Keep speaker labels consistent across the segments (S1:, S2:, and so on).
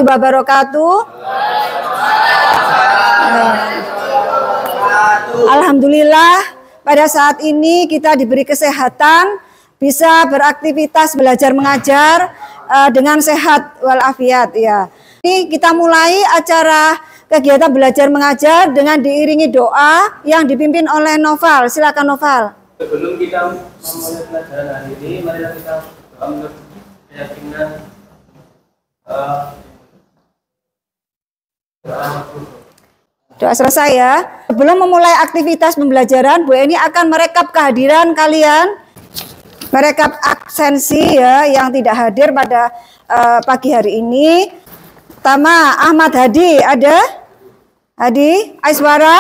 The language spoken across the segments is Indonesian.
S1: wabarakatuh. Alhamdulillah pada saat ini kita diberi kesehatan, bisa beraktivitas belajar mengajar dengan sehat walafiat ya. Ini kita mulai acara kegiatan belajar mengajar dengan diiringi doa yang dipimpin oleh Noval. Silakan Noval.
S2: Sebelum kita memulai pelajaran hari ini, mari kita doa menurut keyakinan
S1: doa selesai ya. Sebelum memulai aktivitas pembelajaran, Bu Eni akan merekap kehadiran kalian, merekap absensi ya yang tidak hadir pada pagi hari ini. Pertama, Ahmad Hadi ada? Hadi, Aiswara,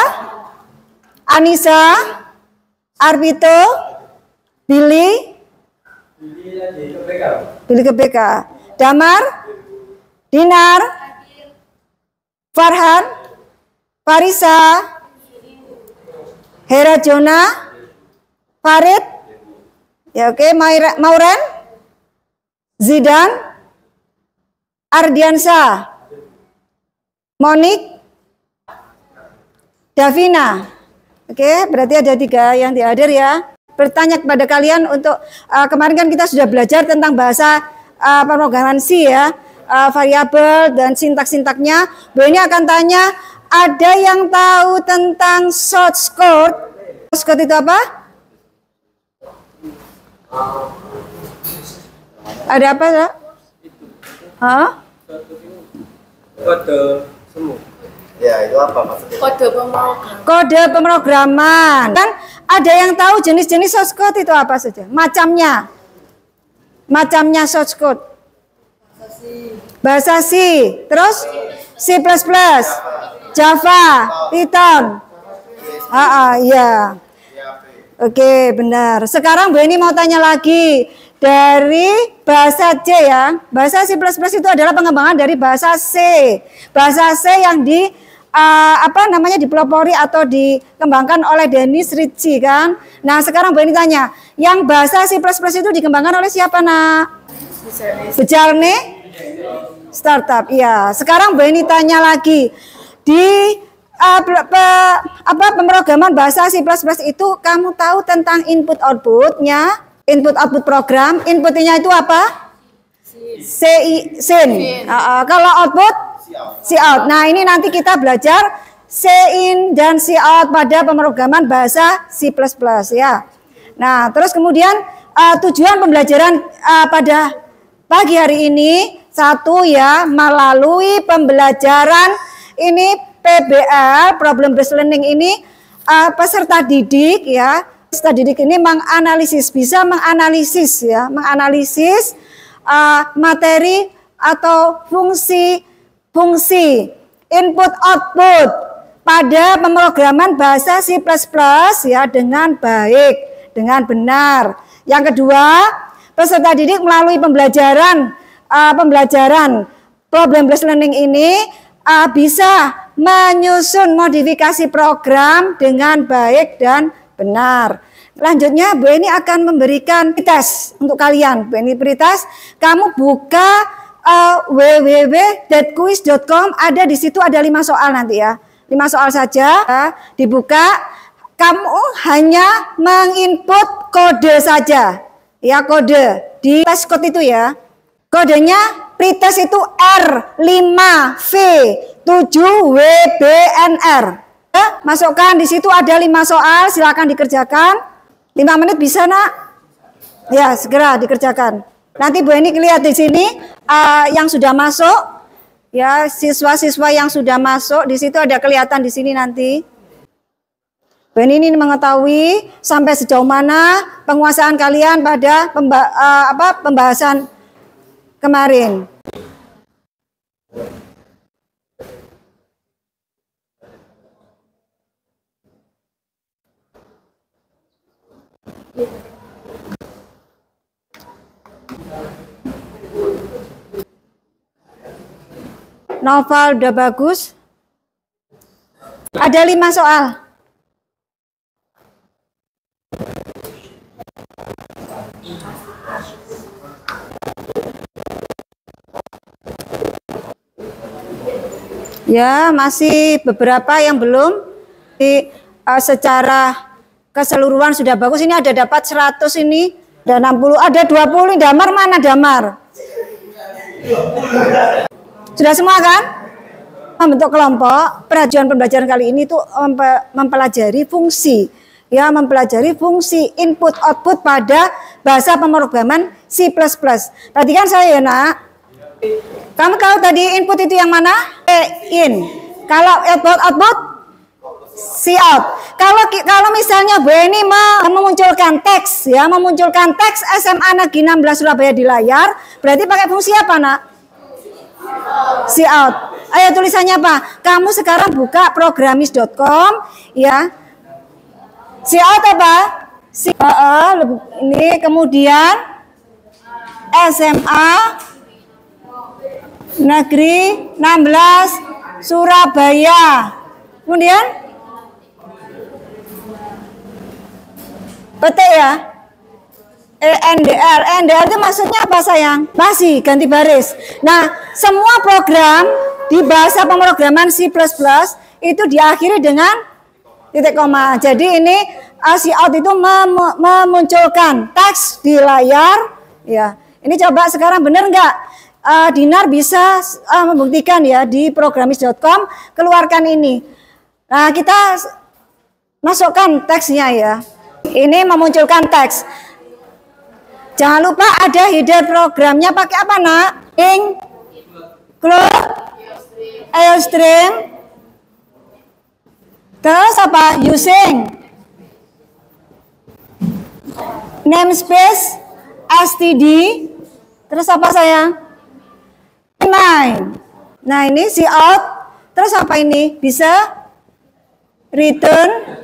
S1: Anissa, Arbito, Billy ke BK, Damar, Dinar, Farhan, Farisa, Hera Jona, Farid, ya oke, Mauren, Zidan, Ardiansa, Monik, Davina. Oke, berarti ada 3 yang tidak hadir ya. Bertanya kepada kalian untuk kemarin kan kita sudah belajar tentang bahasa pemrograman C ya, variabel dan sintak-sintaknya. Bu ini akan tanya, ada yang tahu tentang source code? Source code itu apa? Ada apa ya?
S2: kode semu.
S3: Ya, itu apa maksudnya?
S1: Kode pemrograman. Kan ada yang tahu jenis-jenis source code itu apa saja? Macamnya. Macamnya source code. Bahasa C. Terus C++, Java, Python. Iya. Oke, benar. Sekarang Bu ini mau tanya lagi. Dari bahasa C ya, bahasa C++ itu adalah pengembangan dari bahasa C. Bahasa C yang dipelopori atau dikembangkan oleh Dennis Ritchie kan. Nah, sekarang Bu ini tanya, yang bahasa C++ itu dikembangkan oleh siapa, Nak? Bejarne Startup. Iya. Sekarang Bu ini tanya lagi, di pemrograman bahasa C++ itu kamu tahu tentang input outputnya? Input output program, inputnya itu apa? Sin. Kalau output cout. Nah, ini nanti kita belajar in dan cout pada pemrograman bahasa C++ ya. Nah, terus kemudian tujuan pembelajaran pada pagi hari ini, satu ya, melalui pembelajaran ini PBL, Problem Based Learning ini peserta didik ya. Peserta didik ini bisa menganalisis materi atau fungsi input output pada pemrograman bahasa C++ ya dengan baik, dengan benar. Yang kedua, peserta didik melalui pembelajaran problem based learning ini bisa menyusun modifikasi program dengan baik dan benar. Lanjutnya Bu Eni akan memberikan tes untuk kalian. Bu Eni beri tes, kamu buka www.quiz.com, ada di situ ada 5 soal nanti ya. 5 soal saja dibuka, kamu hanya menginput kode saja. Ya, kode di tes code itu ya. Kodenya pretest itu R5V7WBNR. Masukkan di situ ada 5 soal, silakan dikerjakan. 5 menit bisa, Nak? Ya, segera dikerjakan. Nanti Bu Eni lihat di sini yang sudah masuk, ya siswa-siswa yang sudah masuk di situ ada kelihatan di sini nanti. Bu Eni ini mengetahui sampai sejauh mana penguasaan kalian pada pembahasan kemarin. Novel udah bagus. Ada 5 soal. Ya, masih beberapa yang belum secara keseluruhan sudah bagus. Ini ada dapat 100 ini, ada 60, ada 20. Damar mana Damar? Sudah semua kan? Membentuk kelompok. Pembelajaran kali ini tuh mempelajari fungsi. Ya, mempelajari fungsi input output pada bahasa pemrograman C++. Perhatikan saya ya, Nak. Kamu tahu tadi input itu yang mana? In. Kalau output Cout. Kalau misalnya Bu Eni memunculkan teks, ya, memunculkan teks SMA Negeri 16 Surabaya di layar, berarti pakai fungsi apa, Nak? Cout. Ayo tulisannya apa? Kamu sekarang buka programmis.com, ya. Cout apa? Ini kemudian SMA Negeri 16 Surabaya. Kemudian petik ya. ENDR. ENDR itu maksudnya apa sayang? Masih ganti baris. Nah, semua program di bahasa pemrograman C++ itu diakhiri dengan titik koma. Jadi ini cout itu memunculkan teks di layar. Ya, ini coba sekarang benar nggak? Dinar bisa membuktikan ya di programmis.com, keluarkan ini. Nah, kita masukkan teksnya ya. Ini memunculkan teks. Jangan lupa ada header programnya pakai apa, Nak? Include IOStream. Terus apa? Using namespace std. Terus apa sayang? Nah, ini cout. Terus apa ini? Bisa return,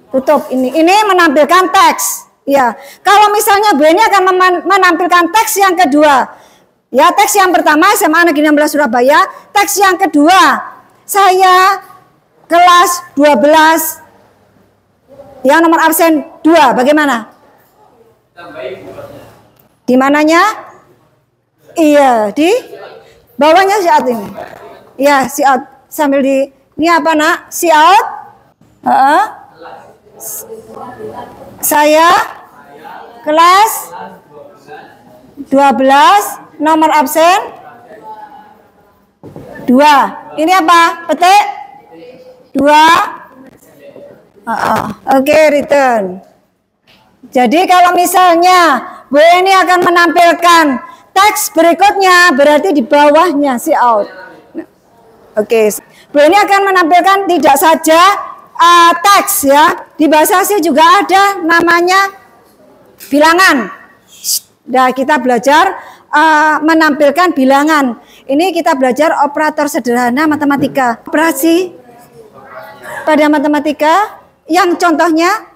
S1: tutup ini. Ini menampilkan teks. Ya, kalau misalnya Bu ini akan menampilkan teks yang kedua. Ya, teks yang pertama SMA Negeri 16 Surabaya. Teks yang kedua, saya kelas 12 yang nomor absen 2. Bagaimana? Di mananya? Iya, di bawahnya cout ini. Iya, cout sambil di ini apa, Nak? Cout. Saya kelas 12 nomor absen 2. Ini apa? Petik 2. Oke, return. Jadi kalau misalnya Bu ini akan menampilkan teks berikutnya, berarti di bawahnya cout. Oke, Bu ini akan menampilkan tidak saja teks ya, di bahasa C juga ada namanya bilangan. Nah, kita belajar menampilkan bilangan. Ini kita belajar operator sederhana matematika. Operasi pada matematika yang contohnya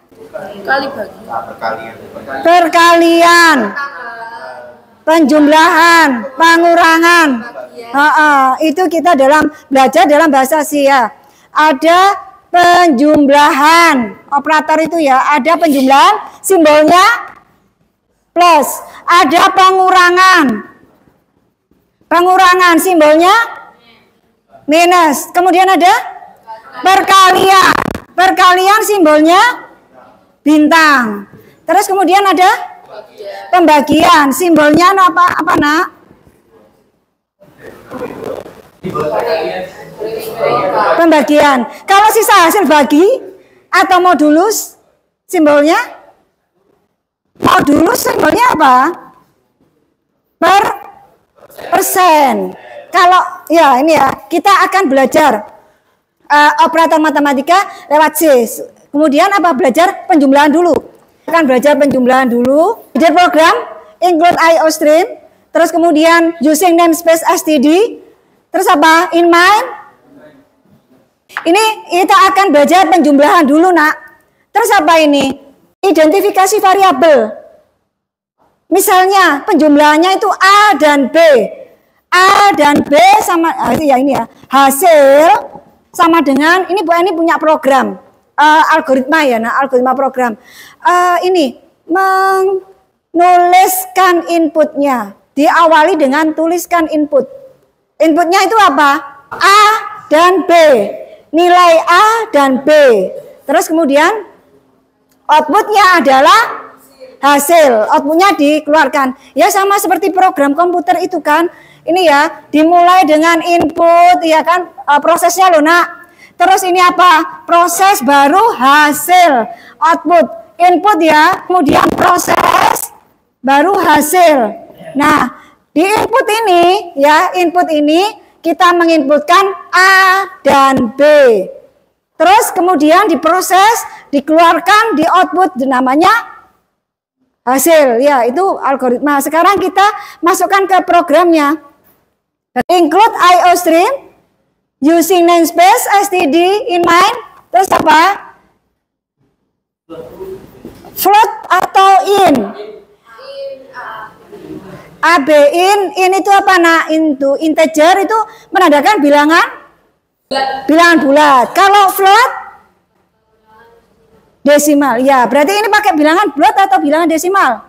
S1: perkalian, penjumlahan, pengurangan. Itu kita belajar dalam bahasa C ya. Ada penjumlahan, operator itu ya, ada penjumlahan, simbolnya plus, ada pengurangan, simbolnya minus, kemudian ada perkalian, simbolnya bintang, terus kemudian ada pembagian, simbolnya apa Nak? Pembagian. Kalau sisa hasil bagi atau modulus, simbolnya apa? Persen. Kalau ya ini ya, kita akan belajar operator matematika lewat C. Kemudian apa? Belajar penjumlahan dulu. Akan belajar penjumlahan dulu. Header program include IOStream. Terus kemudian using namespace std. Terus apa? In mind. Ini kita akan belajar penjumlahan dulu, Nak. Terus apa ini? Identifikasi variabel. Misalnya penjumlahannya itu A dan B. A dan B sama ya ini ya. Hasil sama dengan ini Bu Eni punya program algoritma ya, nah algoritma program. Ini menuliskan inputnya. Diawali dengan tuliskan input. Inputnya itu apa? A dan B. Nilai A dan B. Terus kemudian outputnya adalah hasil. Outputnya dikeluarkan. Ya sama seperti program komputer itu kan. Ini ya, dimulai dengan input, ya kan, prosesnya loh nak. Terus ini apa? Proses baru hasil, output, input ya, kemudian proses baru hasil. Nah, di input ini ya, input ini kita menginputkan A dan B. Terus kemudian diproses, dikeluarkan di output namanya hasil. Ya, itu algoritma. Sekarang kita masukkan ke programnya. Include IO stream using namespace std in mind. Terus apa? Float atau in? AB in itu apa nak? Into integer itu menandakan bilangan bulat. Kalau float desimal. Ya, berarti ini pakai bilangan bulat atau bilangan desimal?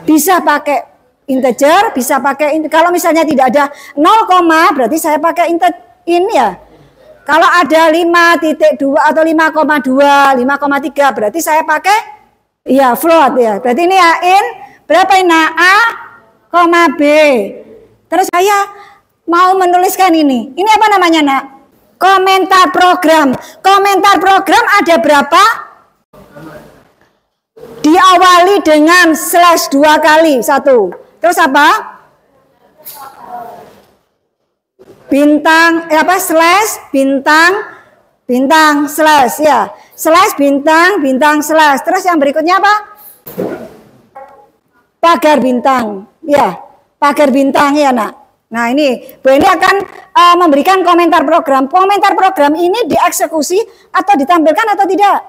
S1: Bisa pakai integer, bisa pakai kalau misalnya tidak ada 0, berarti saya pakai in ya. Kalau ada 5.2 atau 5,2, 5,3 berarti saya pakai ya float ya. Berarti ini ya in berapa ini A, B. Terus saya mau menuliskan ini. Ini apa namanya nak? Komentar program. Komentar program ada berapa? Diawali dengan slash 2 kali, 1. Terus apa? Bintang, slash, bintang, slash, ya. Slash, bintang, slash. Terus yang berikutnya apa? Pagar bintang, ya. Pagar bintang, ya nak. Nah ini, Bu ini akan memberikan komentar program. Komentar program ini dieksekusi atau ditampilkan atau tidak?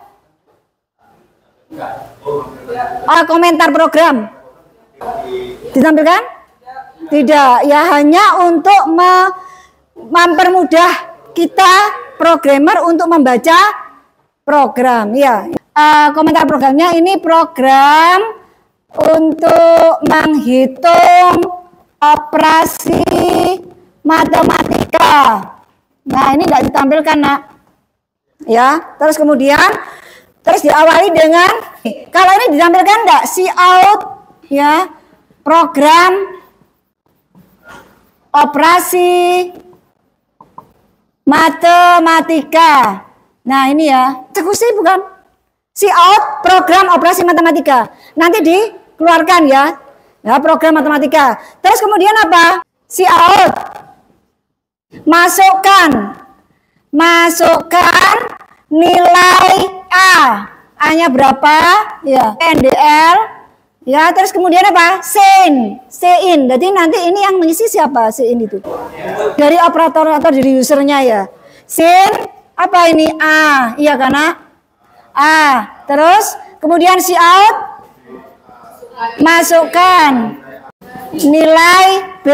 S1: Komentar program. Ditampilkan? Tidak, ya hanya untuk mempermudah kita programmer untuk membaca program ya. Komentar programnya ini program untuk menghitung operasi matematika. Nah, ini tidak ditampilkan nak. Ya, terus kemudian diawali dengan kalau ini ditampilkan enggak? Cout ya, program operasi matematika. Nah, ini ya, eksekusi bukan? Cout program operasi matematika. Nanti dikeluarkan ya. Ya, program matematika. Terus kemudian apa? Cout masukkan nilai A. A-nya berapa? Ya, NDL. Ya, terus kemudian apa? Sin. Jadi nanti ini yang mengisi siapa? Sin itu. Dari operator atau dari usernya ya. Sin apa ini? A. Iya karena A. Terus kemudian cout masukkan nilai B.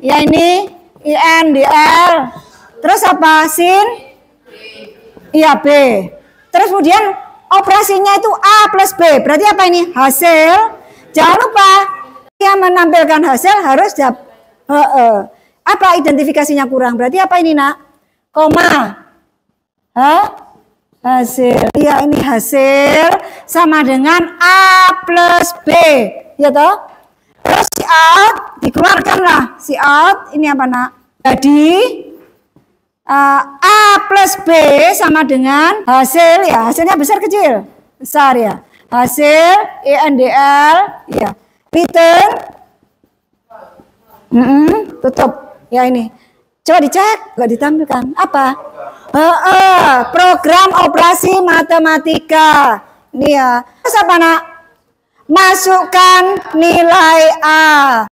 S1: Ya ini INDL. Terus apa? Sin. Iya B. Terus kemudian operasinya itu A plus B. Berarti apa ini? Hasil. Jangan lupa yang menampilkan hasil harus apa identifikasinya kurang. Berarti apa ini nak? Koma. Hasil. Ya ini hasil sama dengan A plus B. Ya toh? Terus cout dikeluarkanlah. Cout ini apa nak? Jadi A plus B sama dengan hasil ya, hasilnya besar kecil? Besar ya. Hasil INDL ya. Return tutup ya ini. Coba dicek, nggak ditampilkan. Apa? Program operasi matematika. Ini ya. Terus apa nak? Masukkan nilai A.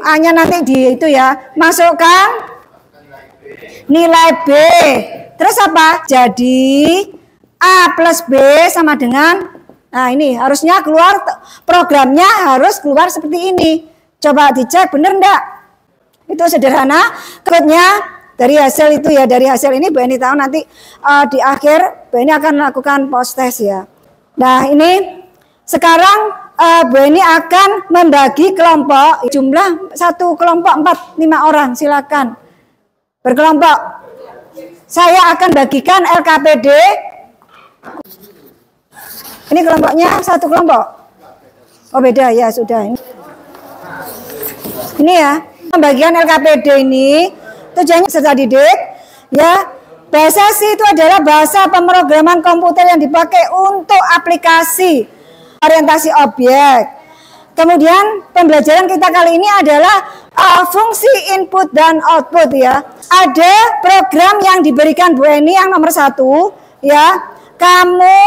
S1: A-nya nanti di itu ya. Masukkan nilai B. Terus apa? Jadi A plus B sama dengan, nah ini harusnya keluar, programnya harus keluar seperti ini. Coba dicek bener enggak? Itu sederhana. Kodenya dari hasil itu ya, dari hasil ini Bu Eni tahu nanti di akhir Bu Eni akan melakukan post test ya. Nah ini sekarang Bu Eni akan membagi kelompok, jumlah satu kelompok 4-5 orang silakan. Berkelompok. Saya akan bagikan LKPD. Ini kelompoknya satu kelompok. Oh beda ya sudah. Ini ya pembagian LKPD ini tujuannya peserta didik ya. Bahasa C itu adalah bahasa pemrograman komputer yang dipakai untuk aplikasi orientasi objek. Kemudian pembelajaran kita kali ini adalah fungsi input dan output ya. Ada program yang diberikan Bu Eni yang nomor 1 ya. Kamu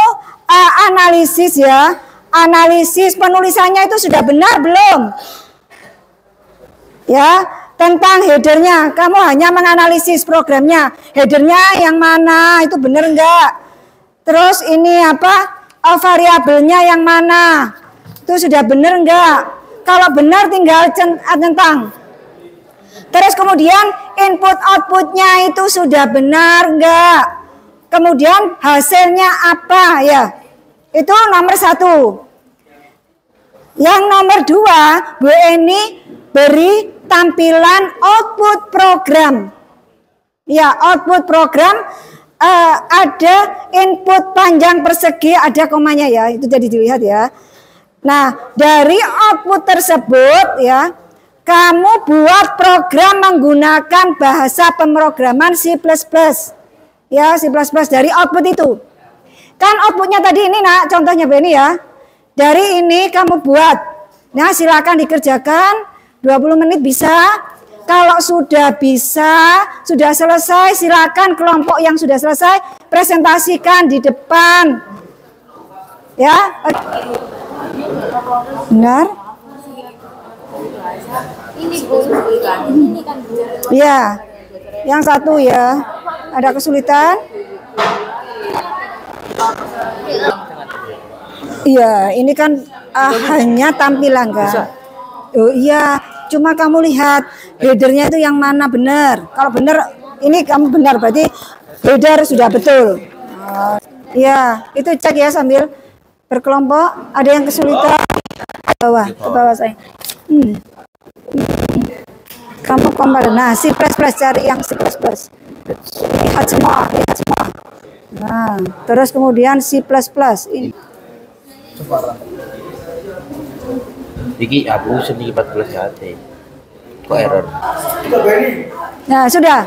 S1: analisis ya. Analisis penulisannya itu sudah benar belum? Ya, tentang headernya, kamu hanya menganalisis programnya, headernya yang mana, itu benar enggak? Terus ini apa, variabelnya yang mana, itu sudah benar enggak? Kalau benar tinggal centang. Terus kemudian input outputnya itu sudah benar enggak? Kemudian hasilnya apa ya? Itu nomor 1. Yang nomor 2, Bu Eni beri tampilan output program. Ya, output program ada input panjang persegi, ada komanya ya, itu jadi dilihat ya. Nah, dari output tersebut ya, kamu buat program menggunakan bahasa pemrograman C++. Ya, C++ dari output itu. Kan outputnya tadi ini nak, contohnya ini ya. Dari ini kamu buat. Nah, silakan dikerjakan. 20 menit bisa. Kalau sudah bisa, sudah selesai, silakan kelompok yang sudah selesai presentasikan di depan. Ya. Benar? Ini kan. Iya. Yang 1 ya. Ada kesulitan? Iya, ini kan hanya tampilan kan. Oh iya, cuma kamu lihat headernya itu yang mana benar. Kalau benar, ini kamu benar berarti header sudah betul. Iya, itu cek ya sambil berkelompok. Ada yang kesulitan ke bawah saya. Kamu compare. Nah, C++ cari yang C++. Lihat semua. Nah, terus kemudian C++. Ini.
S4: Iki aku sedikit 14 hati. Kok error?
S1: Nah, sudah.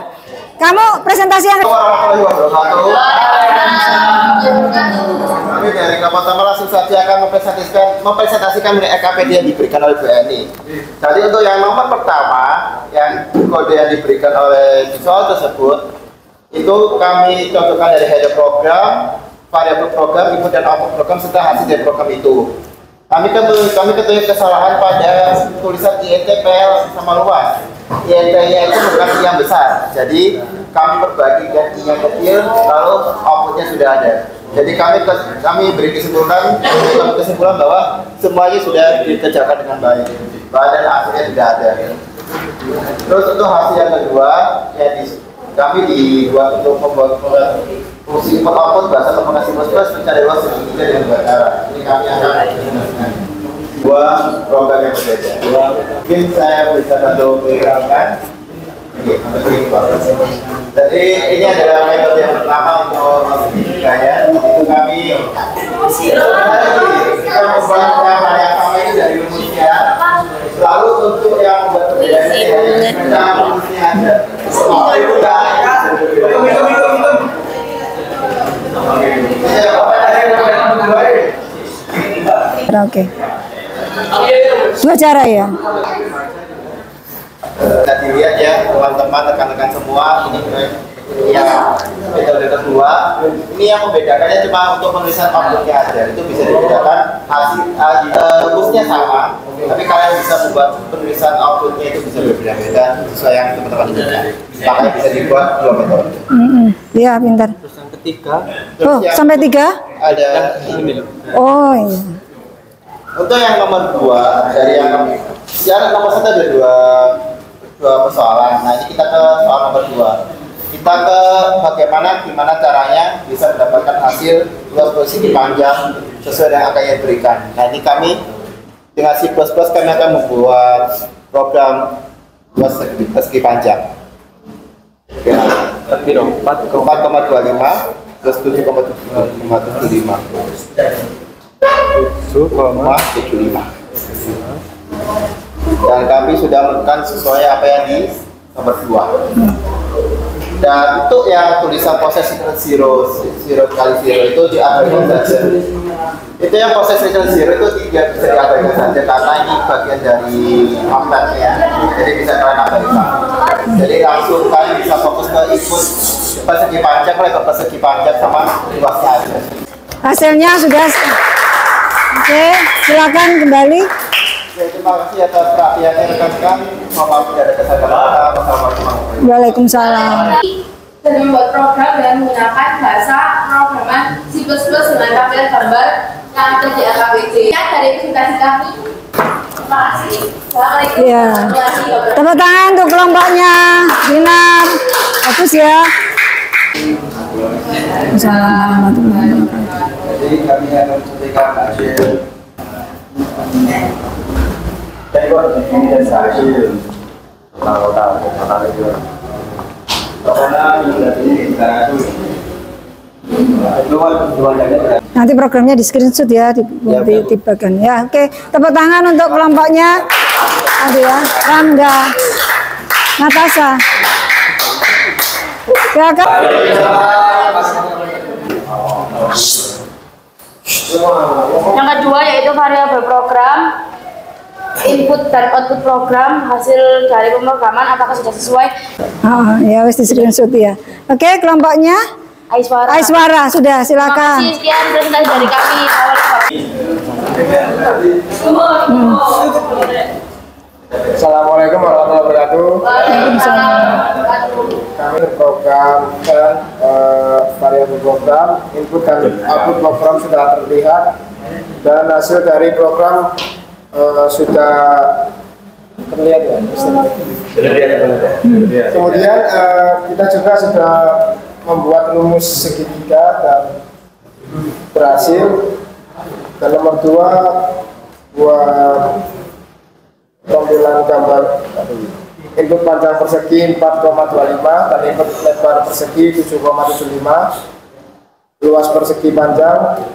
S1: Kamu presentasi yang
S3: Kami dari pertama langsung saja akan mempresentasikan LKPD yang diberikan oleh Bu Eni. Jadi untuk yang nomor pertama, yang kode yang diberikan oleh soal tersebut, itu kami contohkan dari header program, variabel program, input dan output program serta hasil dari program itu. Kami ketemu kesalahan pada tulisan INTPL sama luas. INT-nya itu bukan I yang besar. Jadi kami berbagi dan I yang kecil, lalu outputnya sudah ada. Jadi kami beri kesimpulan bahwa semuanya sudah dikerjakan dengan baik. Dan akhirnya tidak ada. Terus untuk hasil yang kedua, ya kami dibuat untuk membuat fungsi input output bahasa komunikasi mencari luas segitiga dengan dua cara. Ini kami akan menggunakan dua program yang berbeda. Mungkin saya bisa bantu mengerjakan. Jadi ini adalah metode yang pertama untuk saya. Itu kami kita membuat gambar yang sama ini dari rumusnya. Lalu untuk yang berbeda ini kita rumusnya ada.
S1: Oke. Dua cara ya.
S3: Bisa dilihat ya teman-teman, rekan-rekan semua, ini yang metode kedua. Ini yang membedakannya cuma untuk penulisan outputnya aja. Itu bisa dibedakan hasil rumusnya sama, tapi kalian bisa membuat penulisan outputnya itu bisa berbeda-beda sesuai yang teman-teman inginkan. Makanya bisa dibuat dua metode.
S1: Iya, pintar.
S4: Terus yang ketiga.
S1: Oh, sampai 3?
S3: Ada.
S1: Oh iya.
S3: Untuk yang nomor 2 dari yang nomor 1 ada dua persoalan. Nah, ini kita ke soal nomor 2. Kita ke gimana caranya bisa mendapatkan hasil luas persegi panjang sesuai dengan angka yang diberikan. Nah, ini kami dengan C++ kami akan membuat program luas persegi panjang. Ya, 4,25 plus 7,75. 7,75. Dan kami sudah menentukan sesuai apa yang di nomor 2. Dan untuk yang tulisan proses zero kali zero itu diabaikan saja. Itu yang proses zero itu tidak bisa diabaikan saja karena ini bagian dari kontennya, jadi bisa kalian abaikan. Jadi langsung kalian bisa fokus ke input persegi panjang, lebar persegi panjang sama luasnya aja.
S1: Hasilnya sudah. Oke, silakan kembali.
S3: Terima kasih atas perhatiannya rekan-rekan. Mohon maaf tidak ada kesalahan. Wassalamualaikum.
S1: Waalaikumsalam.
S5: Dan membuat program dengan menggunakan bahasa programan C++ dengan tampilan gambar yang ada di LKPD. Dari presentasi kami. Terima kasih. Assalamualaikum.
S1: Ya. Tepuk tangan untuk kelompoknya. Dinar. Bagus ya. Assalamualaikum.
S3: Jadi kami akan memberikan hasil. Ini dari hasil. Tahu.
S1: Nanti programnya di screenshot ya, dibagikan ya. Oke, tepuk tangan untuk kelompoknya. Aduh ya, Rangga, Natasha. Silakan.
S5: Yang kedua yaitu variabel program, input dan output program, hasil dari pemrograman apakah sudah sesuai?
S1: Ya wis di screenshot ya. Oke, kelompoknya
S5: Aiswara.
S1: Aiswara sudah, silakan.
S5: Terima kasih, sekian presentasi dari kami.
S2: Assalamualaikum warahmatullahi wabarakatuh. Kami program dan variabel program, input dan output program sudah terlihat dan hasil dari program sudah terlihat ya. Kemudian kita juga sudah membuat rumus segitiga dan berhasil. Dan nomor 2 buat tampilan gambar input panjang persegi 4,25 dan input lebar persegi 7,75, luas persegi panjang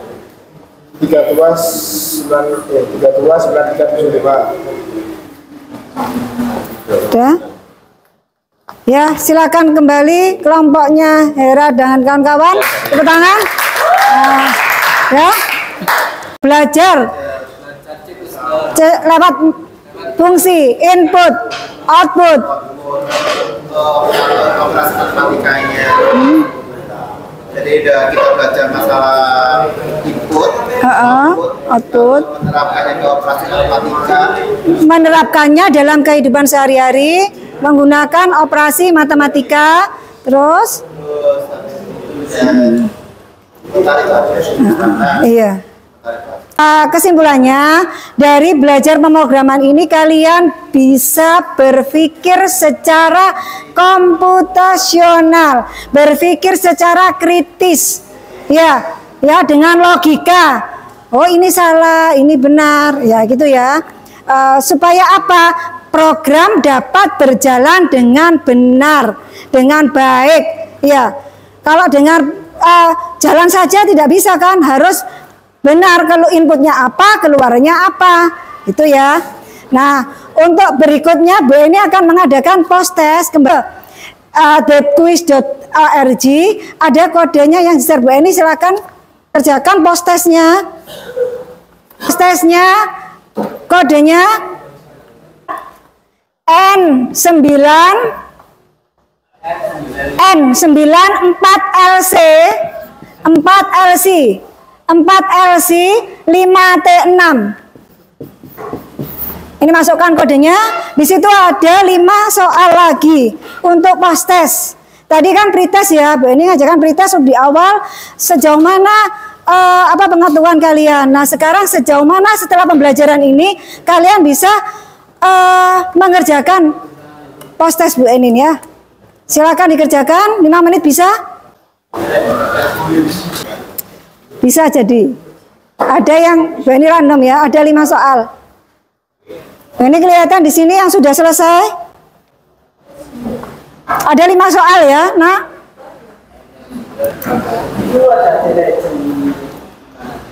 S2: 32,9375.
S1: Sudah? Ya, silakan kembali kelompoknya Hera dengan kawan-kawan. Tepuk tangan. Ya. Belajar lewat fungsi input, output.
S3: Operasi matematikanya. Jadi kita belajar masalah input,
S1: output.
S3: menerapkannya ke operasi matematika.
S1: Menerapkannya dalam kehidupan sehari-hari menggunakan operasi matematika. Terus? Iya. Kesimpulannya, dari belajar pemrograman ini kalian bisa berpikir secara komputasional, berpikir secara kritis, ya dengan logika. Oh ini salah, ini benar, ya gitu ya. Supaya apa? Program dapat berjalan dengan benar, dengan baik, ya. Kalau dengan jalan saja tidak bisa kan, harus benar, kalau inputnya apa, keluarnya apa, itu ya. Nah, untuk berikutnya Bu ini akan mengadakan post test kembali debquiz.org, ada kodenya yang di-share Bu ini, silakan kerjakan post testnya. Post testnya kodenya N94LC 4LC 5T6. Ini masukkan kodenya. Di situ ada 5 soal lagi untuk post test. Tadi kan pretest ya, Bu ini ngajarkan pretest di awal sejauh mana pengetahuan kalian. Nah, sekarang sejauh mana setelah pembelajaran ini kalian bisa mengerjakan post test Bu Enin ya. Silakan dikerjakan, 5 menit bisa? Bisa jadi. Ada yang ini random ya, ada 5 soal. Ini kelihatan di sini yang sudah selesai. Ada 5 soal ya, nak.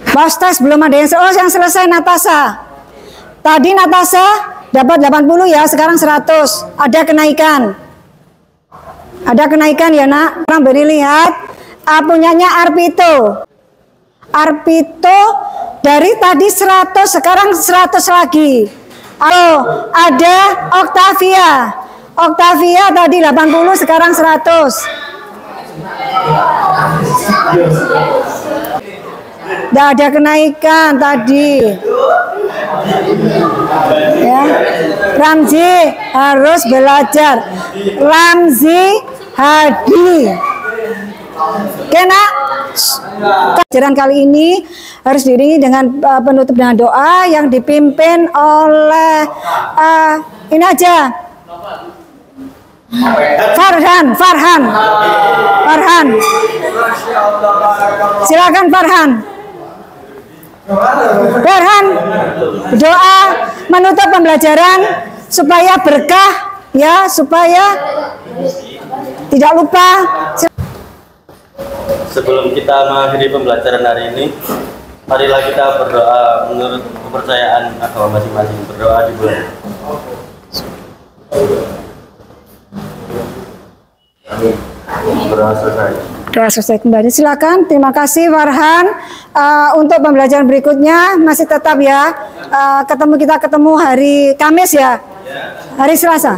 S1: Pas belum ada yang selesai Natasha. Tadi Natasha dapat 80 ya, sekarang 100. Ada kenaikan. Ada kenaikan ya, nak. Orang beri lihat punyanya Arpito. Arpito dari tadi 100 sekarang 100 lagi. Ada Octavia. Octavia tadi 80 sekarang 100. Tidak ada kenaikan tadi. Ya. Ramzi harus belajar. Ramzi Hadi. Oke, nak. Pelajaran kali ini harus diiringi dengan penutup dengan doa yang dipimpin oleh ini aja. Farhan. Silakan Farhan. Farhan, doa menutup pembelajaran supaya berkah ya, supaya tidak lupa.
S6: Sebelum kita mengakhiri pembelajaran hari ini, marilah kita berdoa menurut kepercayaan agama masing-masing. Berdoa di bulan.
S1: Doa selesai kembali. Silakan. Terima kasih Farhan. Untuk pembelajaran berikutnya masih tetap ya. Kita ketemu hari Kamis ya. Hari Selasa.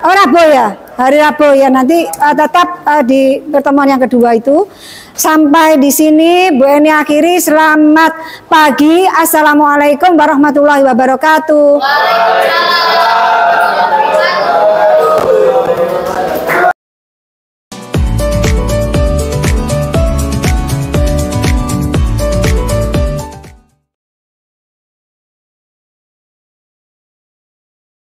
S1: Oh, Rabu ya. Hari Rabu ya. Nanti tetap di pertemuan yang kedua itu. Sampai di sini Bu Eni akhiri. Selamat pagi. Assalamualaikum warahmatullahi wabarakatuh.